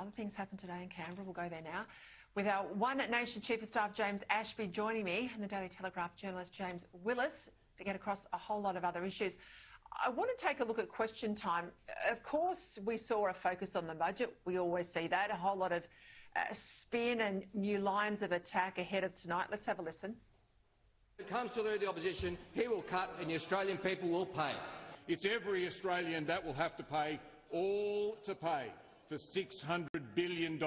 other things happened today in Canberra. We'll go there now. With our One Nation Chief of Staff, James Ashby, joining me, and the Daily Telegraph journalist, James Willis, to get across a whole lot of other issues. I want to take a look at question time. Of course, we saw a focus on the budget. We always see that. A whole lot of spin and new lines of attack ahead of tonight. Let's have a listen. When it comes to the opposition, he will cut and the Australian people will pay. It's every Australian that will have to pay, all to pay for $600 billion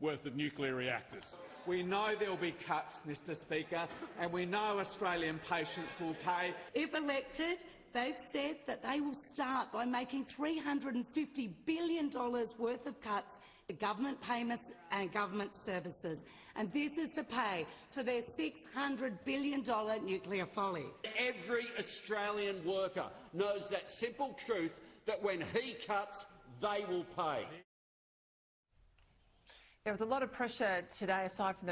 worth of nuclear reactors. We know there will be cuts, Mr Speaker, and we know Australian patients will pay. If elected, they've said that they will start by making $350 billion worth of cuts to government payments and government services. And this is to pay for their $600 billion nuclear folly. Every Australian worker knows that simple truth, that when he cuts, they will pay. There was a lot of pressure today, aside from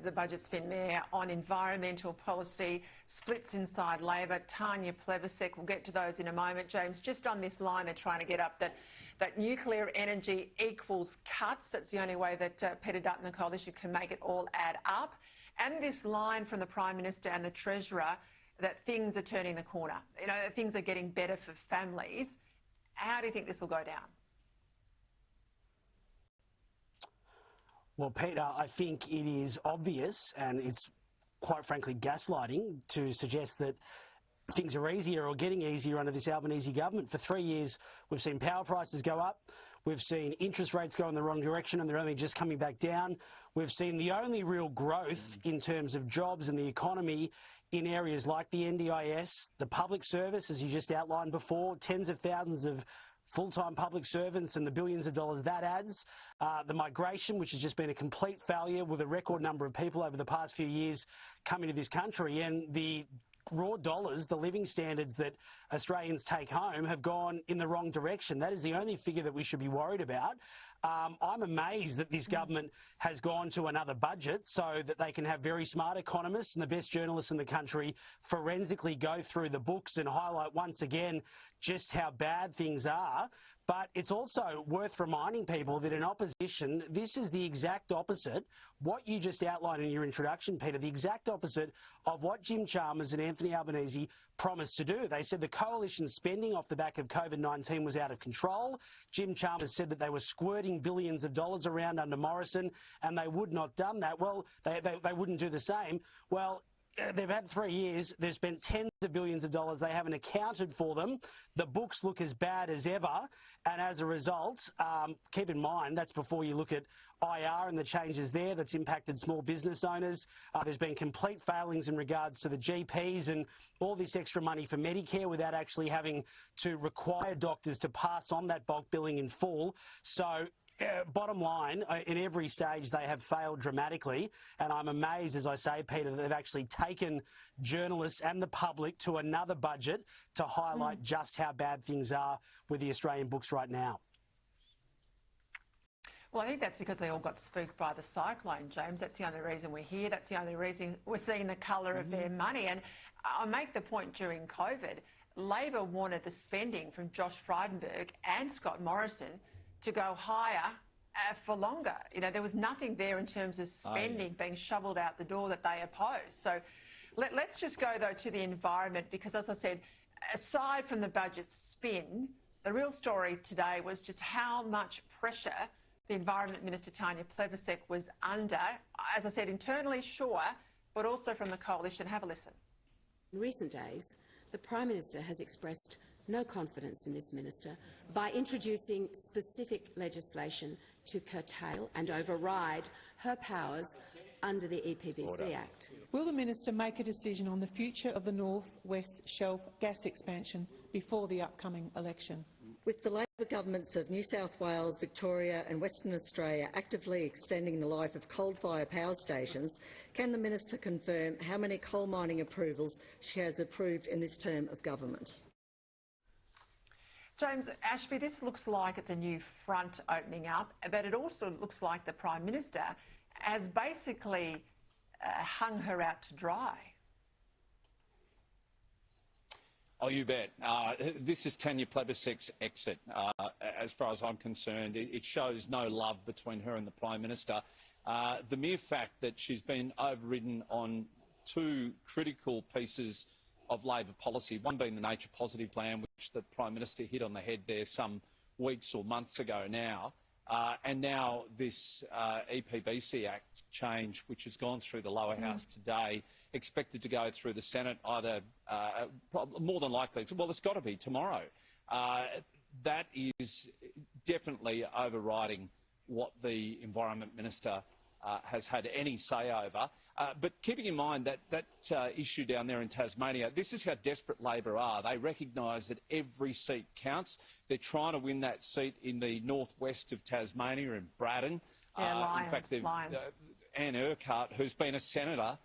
the budget spin there, on environmental policy, splits inside Labor. Tanya Plibersek, we'll get to those in a moment. James, just on this line, they're trying to get up that nuclear energy equals cuts. That's the only way that Peter Dutton and the Coalition can make it all add up. And this line from the Prime Minister and the Treasurer that things are turning the corner. You know, things are getting better for families. How do you think this will go down? Well, Peter, I think it is obvious, and it's quite frankly gaslighting, to suggest that things are easier or getting easier under this Albanese government. For 3 years, we've seen power prices go up. We've seen interest rates go in the wrong direction, and they're only just coming back down. We've seen the only real growth in terms of jobs and the economy in areas like the NDIS, the public service, as you just outlined before, tens of thousands of full-time public servants and the billions of dollars that adds. The migration, which has just been a complete failure with a record number of people over the past few years coming to this country, and the raw dollars, the living standards that Australians take home have gone in the wrong direction. That is the only figure that we should be worried about. I'm amazed that this government has gone to another budget so that they can have very smart economists and the best journalists in the country forensically go through the books and highlight once again just how bad things are. But it's also worth reminding people that in opposition, this is the exact opposite, what you just outlined in your introduction, Peter, the exact opposite of what Jim Chalmers and Anthony Albanese promised to do. They said the coalition spending off the back of COVID-19 was out of control. Jim Chalmers said that they were squirting billions of dollars around under Morrison, and they would not done that. Well, they wouldn't do the same. Well, they've had 3 years. They've spent tens of billions of dollars. They haven't accounted for them. The books look as bad as ever. And as a result, keep in mind, that's before you look at IR and the changes there that's impacted small business owners. There's been complete failings in regards to the GPs and all this extra money for Medicare without actually having to require doctors to pass on that bulk billing in full. So bottom line, in every stage they have failed dramatically, and I'm amazed, as I say, Peter, that they've actually taken journalists and the public to another budget to highlight just how bad things are with the Australian books right now. Well, I think that's because they all got spooked by the cyclone, James. That's the only reason we're here. That's the only reason we're seeing the colour of their money. And I make the point during COVID, Labor wanted the spending from Josh Frydenberg and Scott Morrison to go higher for longer. You know, there was nothing there in terms of spending being shoveled out the door that they opposed. So let's just go, though, to the environment, because, as I said, aside from the budget spin, the real story today was just how much pressure the Environment Minister, Tanya Plibersek, was under. As I said, internally, sure, but also from the Coalition. Have a listen. In recent days, the Prime Minister has expressed no confidence in this minister by introducing specific legislation to curtail and override her powers under the EPBC Act. Will the minister make a decision on the future of the North West Shelf gas expansion before the upcoming election? With the Labor governments of New South Wales, Victoria and Western Australia actively extending the life of coal-fired power stations, can the minister confirm how many coal mining approvals she has approved in this term of government? James, Ashby, this looks like it's a new front opening up, but it also looks like the Prime Minister has basically hung her out to dry. Oh, you bet. This is Tanya Plibersek's exit, as far as I'm concerned. It shows no love between her and the Prime Minister. The mere fact that she's been overridden on two critical pieces of Labor policy, one being the Nature Positive plan, which the Prime Minister hit on the head there some weeks or months ago now, and now this EPBC Act change, which has gone through the lower house today, expected to go through the Senate either, more than likely, well, it's got to be tomorrow. That is definitely overriding what the Environment Minister has had any say over. But keeping in mind that issue down there in Tasmania, this is how desperate Labor are. They recognise that every seat counts. They're trying to win that seat in the northwest of Tasmania, in Braddon. Lions, in fact, Anne Urquhart, who's been a senator,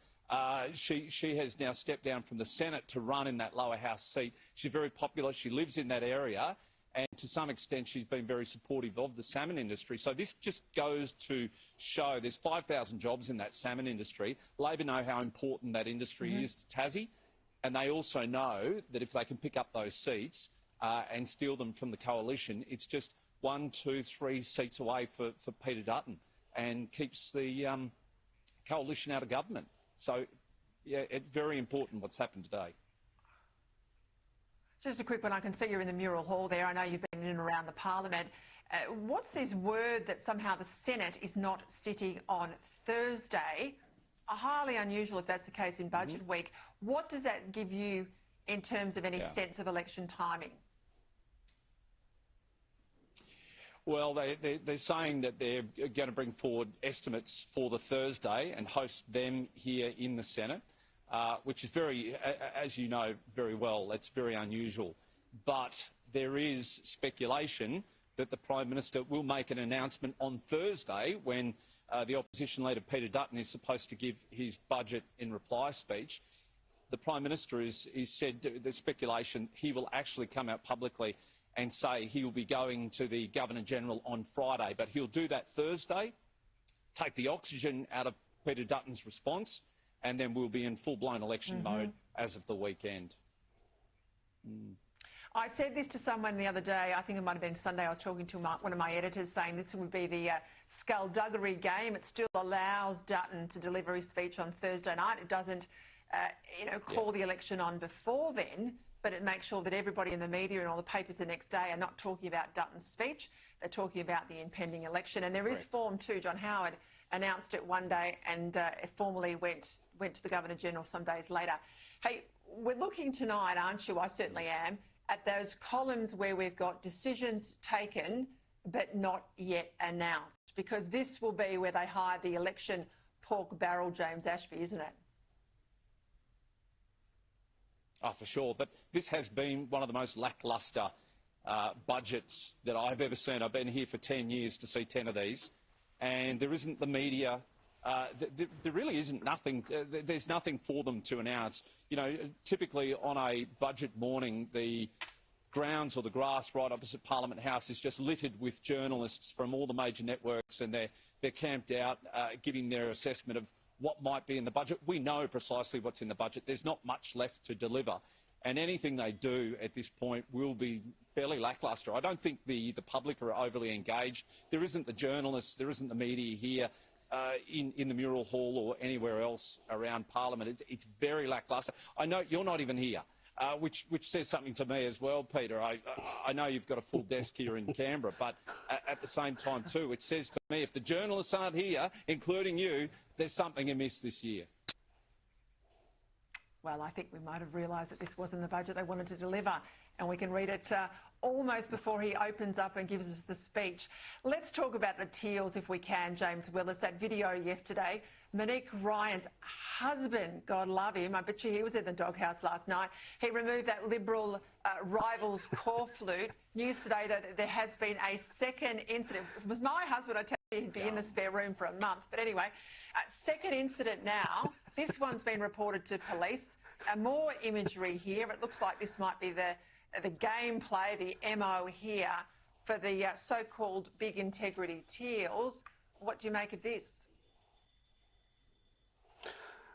she has now stepped down from the Senate to run in that lower house seat. She's very popular. She lives in that area. And to some extent, she's been very supportive of the salmon industry. So this just goes to show there's 5,000 jobs in that salmon industry. Labor know how important that industry is to Tassie, and they also know that if they can pick up those seats and steal them from the coalition, it's just 1, 2, 3 seats away for Peter Dutton and keeps the coalition out of government. So, yeah, it's very important what's happened today. Just a quick one. I can see you're in the Mural Hall there. I know you've been in and around the Parliament. What's this word that somehow the Senate is not sitting on Thursday? Highly unusual if that's the case in budget week. What does that give you in terms of any sense of election timing? Well, they're saying that they're going to bring forward estimates for the Thursday and host them here in the Senate. Which is very, as you know very well, that's very unusual. But there is speculation that the Prime Minister will make an announcement on Thursday when the opposition leader Peter Dutton is supposed to give his budget in reply speech. The Prime Minister is said, there's speculation, he will actually come out publicly and say he will be going to the Governor-General on Friday. But he'll do that Thursday, take the oxygen out of Peter Dutton's response, and then we'll be in full-blown election mode as of the weekend. I said this to someone the other day, I think it might have been Sunday, I was talking to one of my editors saying this would be the skullduggery game. It still allows Dutton to deliver his speech on Thursday night. It doesn't, call the election on before then, but it makes sure that everybody in the media and all the papers the next day are not talking about Dutton's speech. They're talking about the impending election. And there is form too. John Howard announced it one day and it formally went to the Governor-General some days later. Hey, we're looking tonight, aren't you? I certainly am, at those columns where we've got decisions taken but not yet announced, because this will be where they hire the election pork barrel, James Ashby, isn't it? Oh, for sure. But this has been one of the most lacklustre budgets that I've ever seen. I've been here for 10 years to see 10 of these. And there isn't the media. There really isn't nothing. There's nothing for them to announce. You know, typically on a budget morning, the grounds or the grass right opposite Parliament House is just littered with journalists from all the major networks, and they're camped out giving their assessment of what might be in the budget. We know precisely what's in the budget. There's not much left to deliver. And anything they do at this point will be fairly lacklustre. I don't think the public are overly engaged. There isn't the journalists, there isn't the media here in the Mural Hall or anywhere else around Parliament. It's very lacklustre. I know you're not even here, which says something to me as well, Peter. I know you've got a full desk here in Canberra, but at the same time too, it says to me if the journalists aren't here, including you, there's something amiss this year. Well, I think we might have realised that this wasn't the budget they wanted to deliver, and we can read it almost before he opens up and gives us the speech. Let's talk about the Teals if we can, James Willis. That video yesterday, Monique Ryan's husband, God love him, I bet you he was in the doghouse last night. He removed that Liberal rival's core flute. News today that there has been a second incident. If it was my husband, I'd tell you he'd be in the spare room for a month. But anyway, second incident now. This one's been reported to police. More imagery here. It looks like this might be the gameplay, the MO here for the so-called big integrity Teals. What do you make of this?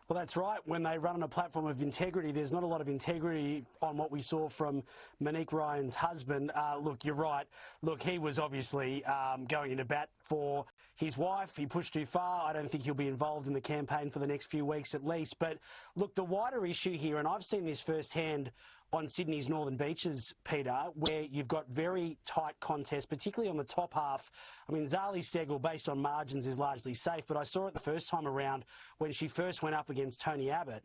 Well, that's right. When they run on a platform of integrity, there's not a lot of integrity on what we saw from Monique Ryan's husband. Look, you're right. Look, he was obviously going into bat for his wife. He pushed too far. I don't think he'll be involved in the campaign for the next few weeks at least. But look, the wider issue here, and I've seen this firsthand on Sydney's Northern Beaches, Peter, where you've got very tight contests, particularly on the top half. I mean, Zali Steggall, based on margins, is largely safe, but I saw it the first time around when she first went up against Tony Abbott.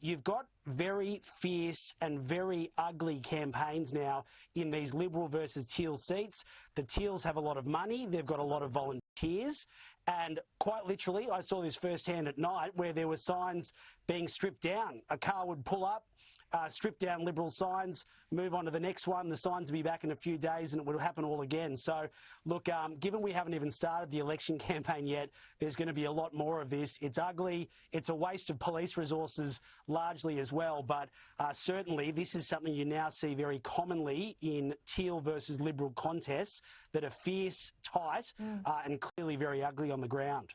You've got very fierce and very ugly campaigns now in these Liberal versus Teal seats. The Teals have a lot of money. They've got a lot of volunteers. And quite literally, I saw this firsthand at night where there were signs being stripped down. A car would pull up, strip down Liberal signs, move on to the next one. The signs would be back in a few days and it would happen all again. So, look, given we haven't even started the election campaign yet, there's going to be a lot more of this. It's ugly. It's a waste of police resources largely as well. But certainly this is something you now see very commonly in Teal versus Liberal contests that are fierce, tight and clearly very ugly on the ground.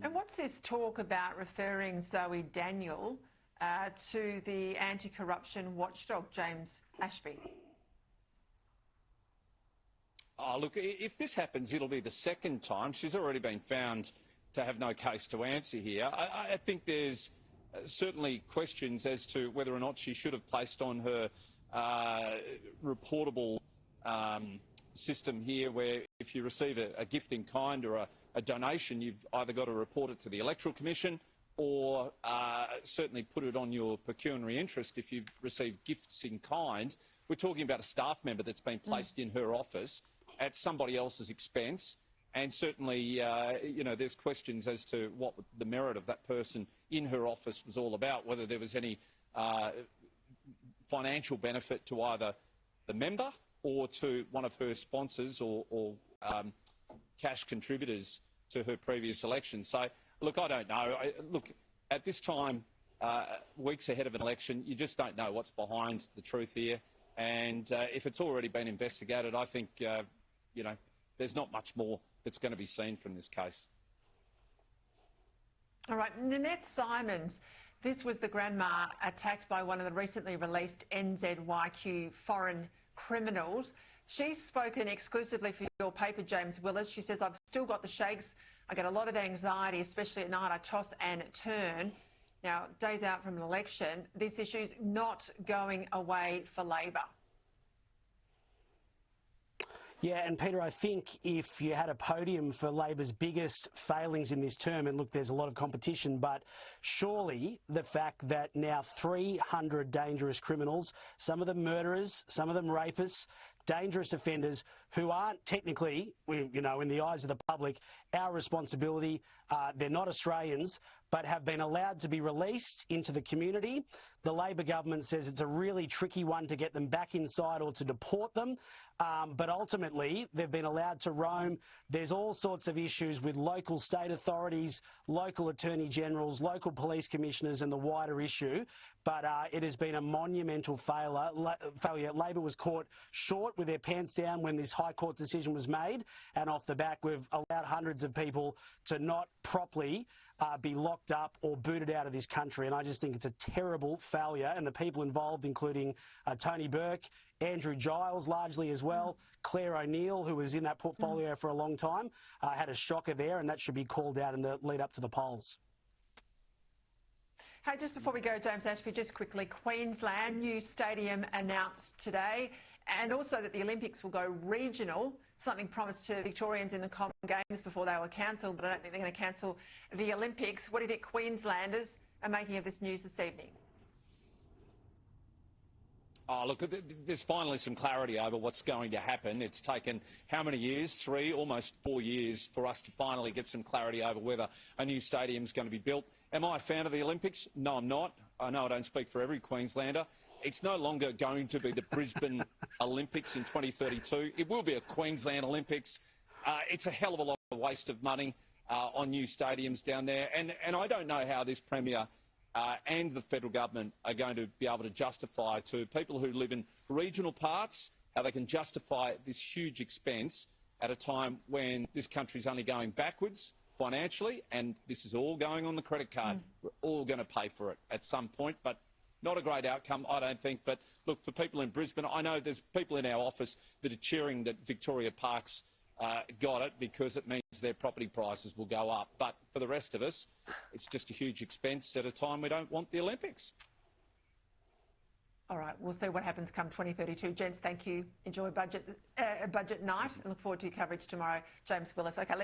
And what's this talk about referring Zoe Daniel to the anti-corruption watchdog, James Ashby? Oh, look, if this happens, it'll be the second time. She's already been found to have no case to answer here. I think there's certainly questions as to whether or not she should have placed on her reportable system here, where if you receive a gift in kind or a donation, you've either got to report it to the Electoral Commission or certainly put it on your pecuniary interest if you've received gifts in kind. We're talking about a staff member that's been placed in her office at somebody else's expense, and certainly, you know, there's questions as to what the merit of that person in her office was all about, whether there was any financial benefit to either the member or to one of her sponsors or cash contributors to her previous election. So, look, I don't know. Look, at this time, weeks ahead of an election, you just don't know what's behind the truth here. And if it's already been investigated, I think, you know, there's not much more that's going to be seen from this case. All right, Nanette Simons, this was the grandma attacked by one of the recently released NZYQ foreign criminals. She's spoken exclusively for your paper, James Willis. She says, I've still got the shakes. I get a lot of anxiety, especially at night. I toss and turn. Now, days out from an election, this issue's not going away for Labor. Yeah, and Peter, I think if you had a podium for Labor's biggest failings in this term, and look, there's a lot of competition, but surely the fact that now 300 dangerous criminals, some of them murderers, some of them rapists, dangerous offenders who aren't technically, you know, in the eyes of the public, our responsibility. They're not Australians, but have been allowed to be released into the community. The Labor government says it's a really tricky one to get them back inside or to deport them. But ultimately, they've been allowed to roam. There's all sorts of issues with local state authorities, local attorney generals, local police commissioners and the wider issue. But it has been a monumental failure. Labor was caught short with their pants down when this High Court decision was made. And off the back, we've allowed hundreds of people to not properly be locked up or booted out of this country. And I just think it's a terrible failure. And the people involved, including Tony Burke, Andrew Giles largely as well, Claire O'Neill, who was in that portfolio for a long time, had a shocker there, and that should be called out in the lead up to the polls. Hey, just before we go, James Ashby, just quickly, Queensland, new stadium announced today, and also that the Olympics will go regional, something promised to Victorians in the Common Games before they were cancelled, but I don't think they're going to cancel the Olympics. What do you think Queenslanders are making of this news this evening? Oh, look, there's finally some clarity over what's going to happen. It's taken how many years? 3, almost 4 years for us to finally get some clarity over whether a new stadium is going to be built. Am I a fan of the Olympics? No, I'm not. I know I don't speak for every Queenslander. It's no longer going to be the Brisbane Olympics in 2032. It will be a Queensland Olympics. It's a hell of a lot of waste of money on new stadiums down there. And I don't know how this Premier and the federal government are going to be able to justify to people who live in regional parts how they can justify this huge expense at a time when this country is only going backwards financially, and this is all going on the credit card. We're all going to pay for it at some point, but not a great outcome, I don't think. But look, for people in Brisbane, I know there's people in our office that are cheering that Victoria Parks got it because it means their property prices will go up. But for the rest of us, it's just a huge expense at a time we don't want the Olympics. All right, we'll see what happens come 2032. Gents, thank you. Enjoy budget night and look forward to your coverage tomorrow. James Willis. Okay, let's